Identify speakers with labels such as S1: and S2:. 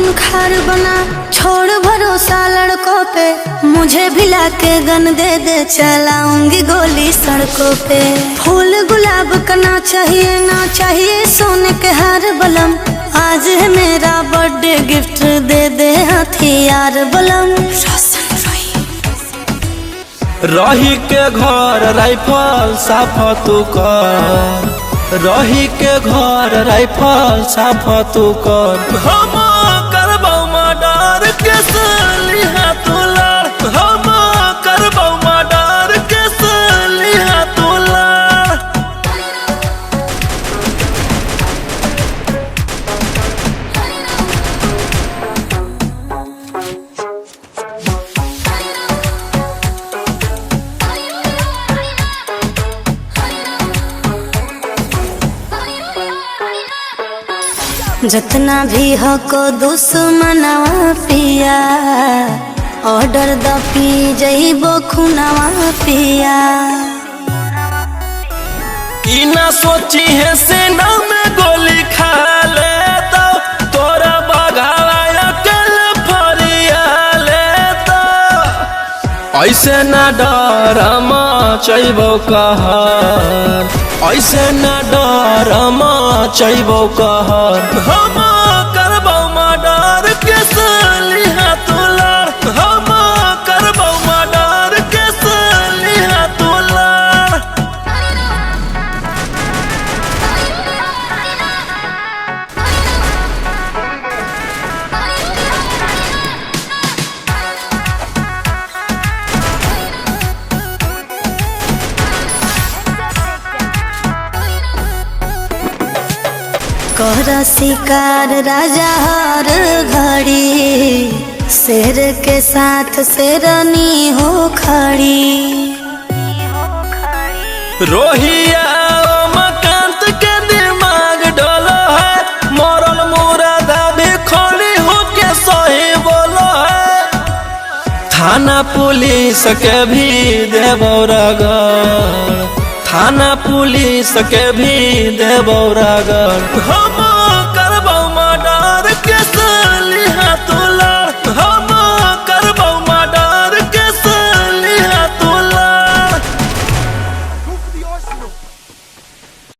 S1: खूंखार बना छोड़ भरोसा लड़कों पे, मुझे भी लाके गन दे दे चलाऊंगी गोली सड़कों पे। फूल गुलाब का ना चाहिए सोने के हार बलम, आज है मेरा बर्थडे गिफ्ट दे दे हथियार बलम।
S2: रही के घर राइफल साफ तू कर, रही के घर राइफल साफ तू कर। हम करबौ मर्डर के सलिहा तू लड़, हम करबौ मर्डर के सलिहा तू लड़।
S1: जितना भी हो को दुश्मनवा पिया, ऑर्डर द पी जइबो खुनवा पिया।
S2: ई ना सोची है सेना में गोली खा ले तो तोरा बघावा अकल फरिया ले तो। ऐसे ना डर मचैबो कहर, ऐसे ना डर मचैबो कहर। हम करबौ मर्डर के सलिहा तू लड़, हम करबौ मर्डर के सलिहा तू लड़।
S1: कर शिकार राजा हर घड़ी, शेर के साथ शेरनी हो खड़ी।
S2: रोहिया मकांत के दिमाग डोलो है, मरल मुरादा भी खोली होके सही बोलो है। थाना पुलिस के भी देबो रगड़, थाना पुलिस के भी देबो रगड़। हम